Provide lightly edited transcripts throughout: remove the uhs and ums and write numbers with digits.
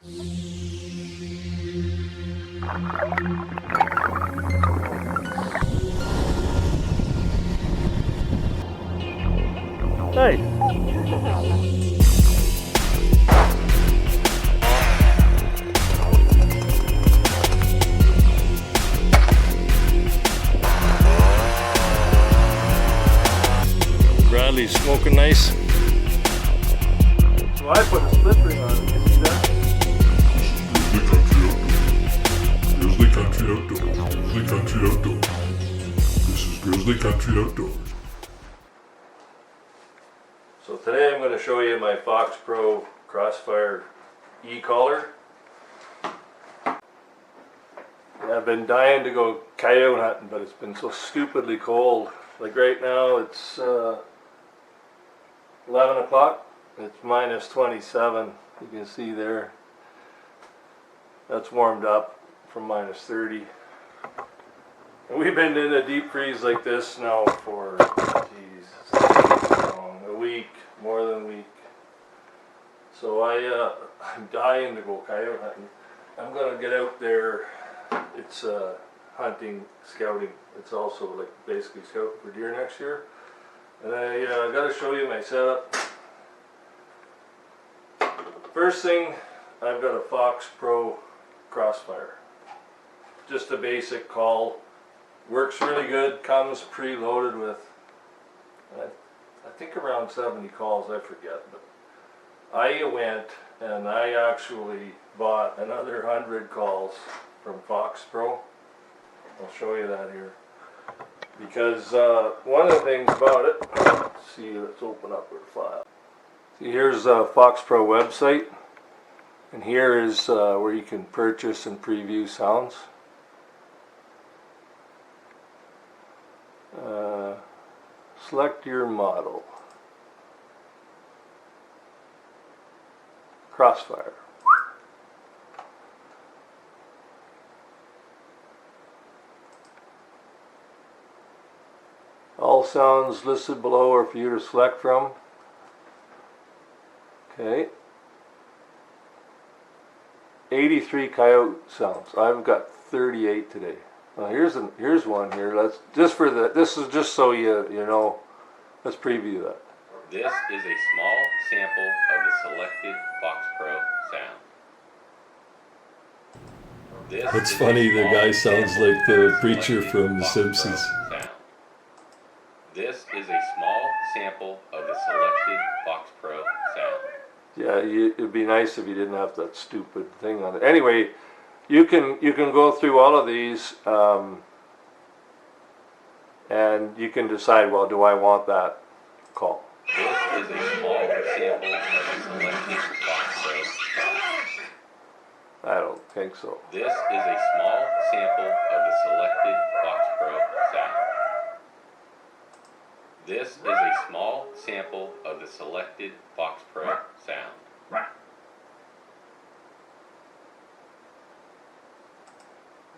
Hey. Bradley's smoking nice. So I put a split ring on it, you see that? Grizzly Country Outdoors. Grizzly Country Outdoors. This is Grizzly Country Outdoors. So today I'm going to show you my FoxPro Crossfire e-collar. I've been dying to go coyote hunting, but it's been so stupidly cold. Like right now it's 11 o'clock. It's minus 27. You can see there. That's warmed up from minus 30. And we've been in a deep freeze like this now for, a week, more than a week. So I'm dying to go coyote hunting. I'm gonna get out there. It's hunting, scouting. It's also like basically scouting for deer next year. And I gotta show you my setup. First thing, I've got a FoxPro Crossfire. Just a basic call. Works really good, comes preloaded with, I think around 70 calls, I forget. But I went and I actually bought another 100 calls from FoxPro. I'll show you that here. Because one of the things about it, let's see, let's open up our file. See, here's a FoxPro website, and here is where you can purchase and preview sounds. Select your model. Crossfire. All sounds listed below are for you to select from. Okay. 83 coyote sounds. I've got 38 today. Well, here's one here. Let's just for the. This is just so you know. Let's preview that. This is a small sample of the selected FoxPro sound. It's funny, the guy sounds like the preacher from The Simpsons. Sound. This is a small sample of the selected FoxPro sound. Yeah, it'd be nice if you didn't have that stupid thing on it. Anyway, you can go through all of these, and you can decide, well, do I want that call? This is a small sample of the selected FoxPro sound. I don't think so. This is a small sample of the selected FoxPro sound. This is a small sample of the selected FoxPro sound.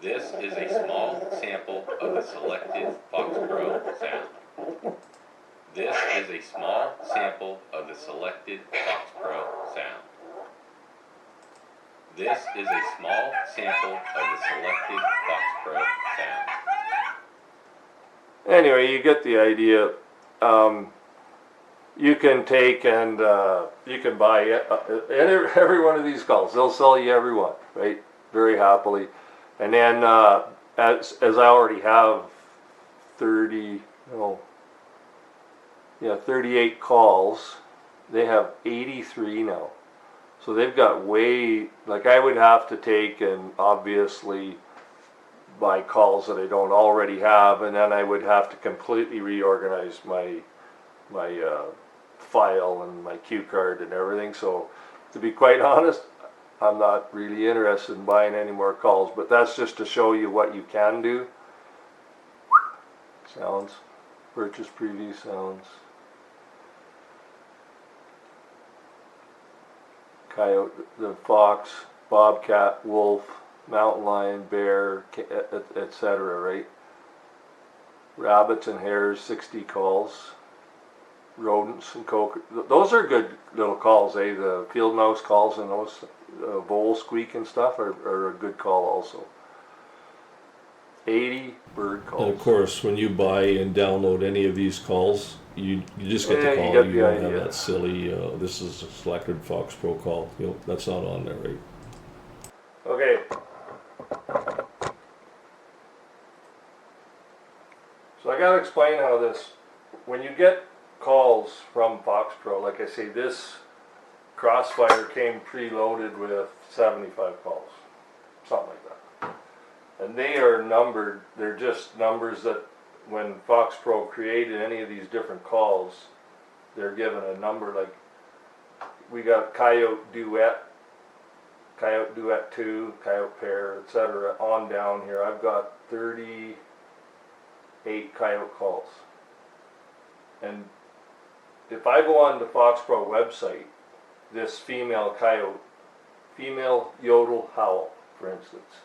This is a small sample of the selected FoxPro sound. This is a small sample of the selected FoxPro sound. This is a small sample of the selected FoxPro sound. Anyway, you get the idea. You can take and you can buy every one of these calls. They'll sell you every one, right? Very happily. And then as I already have 38 calls, they have 83 now. So they've got way, like I would have to take and obviously buy calls that I don't already have, and then I would have to completely reorganize my file and my cue card and everything. So to be quite honest, I'm not really interested in buying any more calls, but that's just to show you what you can do. Sounds, purchase preview sounds. Coyote, the fox, bobcat, wolf, mountain lion, bear, etc., right? Rabbits and hares, 60 calls. rodents and those are good little calls, eh? The field mouse calls and those vole squeak and stuff are a good call also. 80 bird calls. And of course, when you buy and download any of these calls, you just get Yeah, the you call. get You the don't have idea. that silly, this is a selected FoxPro call. That's not on there, right? Okay. So I gotta explain how this, when you get calls from FoxPro, like I say, this Crossfire came preloaded with 75 calls, something like that. And they are numbered, they're just numbers that when FoxPro created any of these different calls, they're given a number. Like we got Coyote Duet 2, Coyote Pair, etc. on down here. I've got 38 coyote calls. And if I go on the FoxPro website, this female yodel howl, for instance,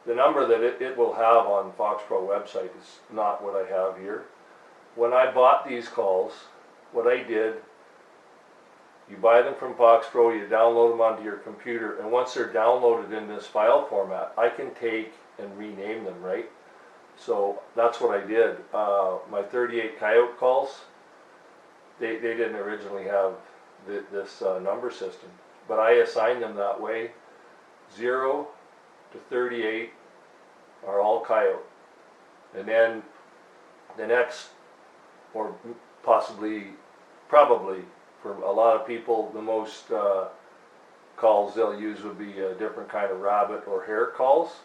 the number that it will have on FoxPro website is not what I have here. When I bought these calls, what I did, you buy them from FoxPro, you download them onto your computer, and once they're downloaded in this file format, I can take and rename them, right? So that's what I did. My 38 coyote calls, they didn't originally have this number system, but I assigned them that way. 0 to 38 are all coyote. And then the next, or probably for a lot of people, the most calls they'll use would be a different kind of rabbit or hare calls.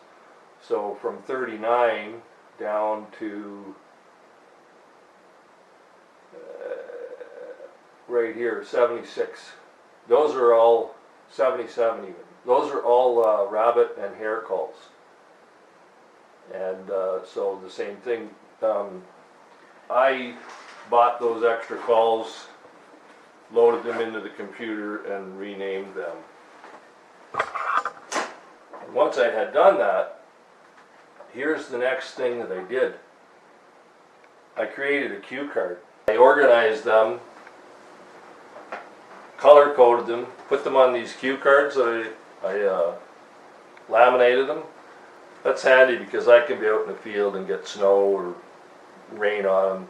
So from 39 down to right here, 76. Those are all 77 even. Those are all rabbit and hare calls. And so the same thing. I bought those extra calls, loaded them into the computer, and renamed them. And once I had done that, here's the next thing that I did. I created a cue card. I organized them, color coded them, put them on these cue cards that I laminated them. That's handy because I can be out in the field and get snow or rain on them.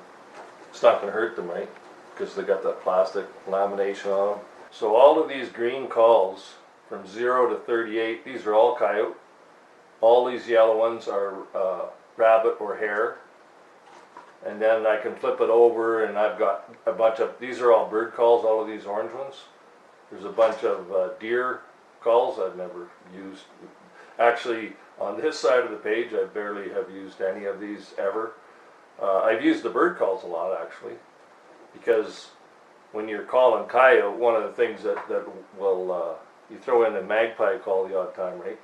It's not going to hurt them, right? Because they got that plastic lamination on them. So all of these green calls from 0 to 38, these are all coyote. All these yellow ones are rabbit or hare. And then I can flip it over and I've got a bunch of, these are all bird calls, all of these orange ones. There's a bunch of deer calls I've never used. Actually, on this side of the page, I barely have used any of these ever. I've used the bird calls a lot, actually, because when you're calling coyote, one of the things that will, you throw in a magpie call the odd time, right?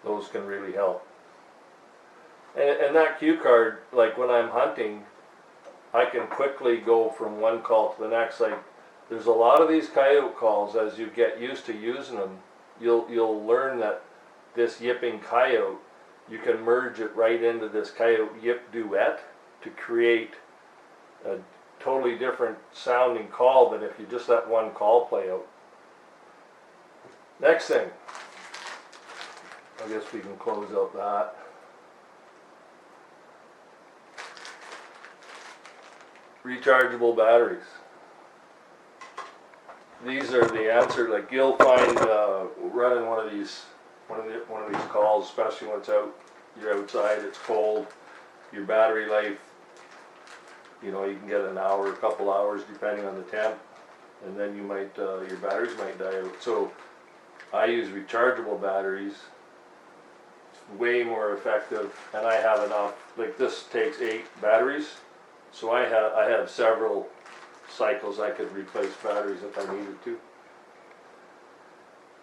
Those can really help. And that cue card, like when I'm hunting, I can quickly go from one call to the next. Like, there's a lot of these coyote calls, as you get used to using them, you'll learn that this yipping coyote, you can merge it right into this coyote yip duet to create a totally different sounding call than if you just let one call play out. Next thing, I guess we can close out that. Rechargeable batteries. These are the answer. Like you'll find running one of these calls, especially when it's out, you're outside, it's cold, your battery life, you know, you can get an hour, a couple hours depending on the temp, and then you might your batteries might die out. So I use rechargeable batteries. It's way more effective, and I have enough. Like this takes 8 batteries, so I have several cycles I could replace batteries if I needed to.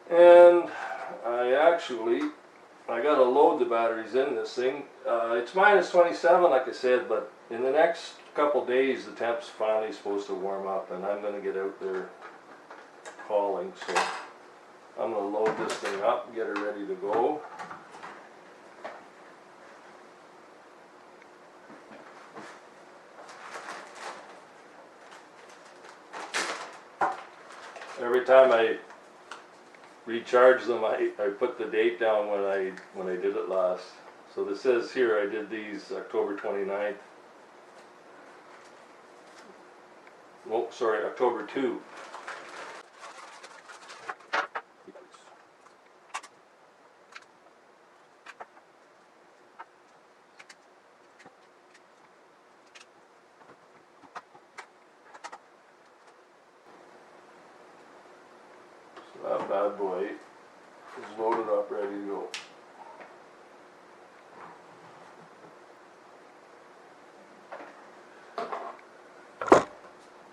And I gotta load the batteries in this thing. It's minus 27, like I said, but in the next couple days the temp's finally supposed to warm up, and I'm gonna get out there calling. So I'm gonna load this thing up, get it ready to go. every time I recharge them, I put the date down when I did it last. So this says here I did these October 29th. Oh, sorry, October 2. So that bad boy is loaded up, ready to go.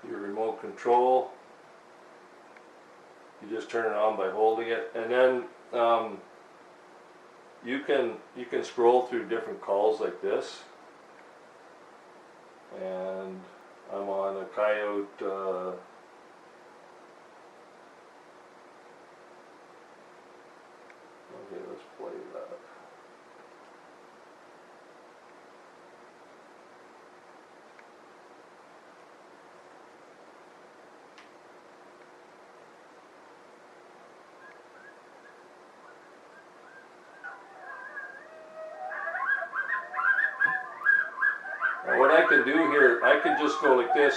Your remote control, you just turn it on by holding it, and then you can scroll through different calls like this. And I'm on a coyote. Okay, let's play that. And what I can do here, I can just go like this.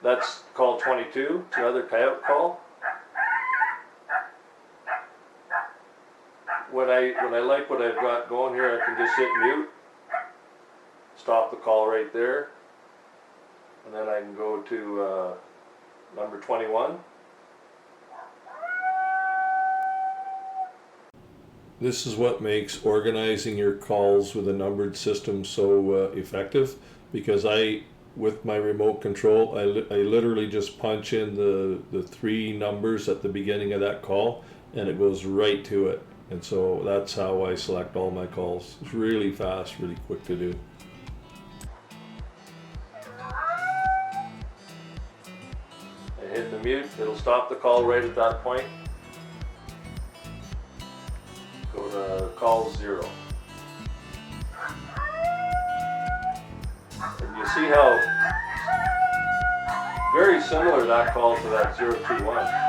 That's call 22, it's another coyote call. When I like what I've got going here, I can just hit mute, stop the call right there, and then I can go to number 21. This is what makes organizing your calls with a numbered system so effective, because with my remote control, I literally just punch in the 3 numbers at the beginning of that call, and it goes right to it. And so that's how I select all my calls. It's really fast, really quick to do. I hit the mute, it'll stop the call right at that point. Go to call 0. And you see how very similar that call to that 021.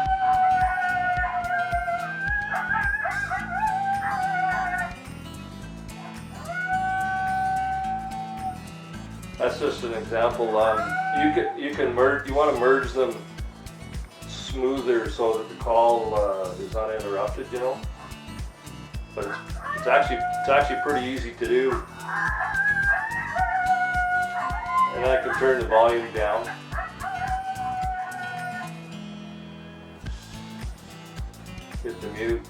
That's just an example. You can merge. You want to merge them smoother so that the call is uninterrupted. You know, but it's actually pretty easy to do. And I can turn the volume down. Hit the mute.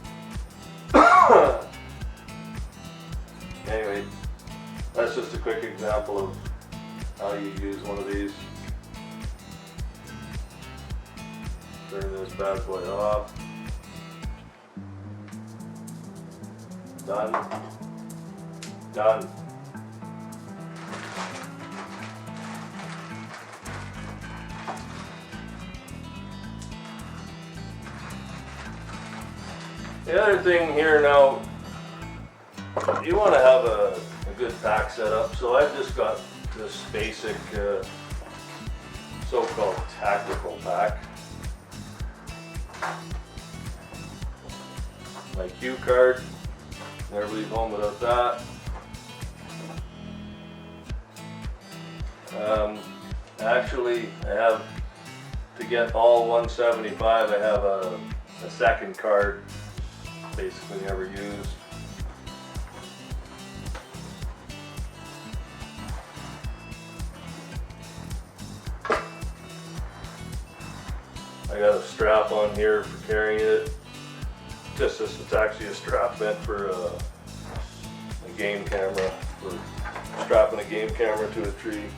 Anyway, that's just a quick example of how you use one of these. Turn this bad boy off. Done. Done. The other thing here now, you want to have a good pack setup. So I've just got this basic so-called tactical pack. My cue card, never leave home without that. Actually, I have, to get all 175, I have a second card, basically never used. I got a strap on here for carrying it. It's actually a strap meant for a game camera, for strapping a game camera to a tree.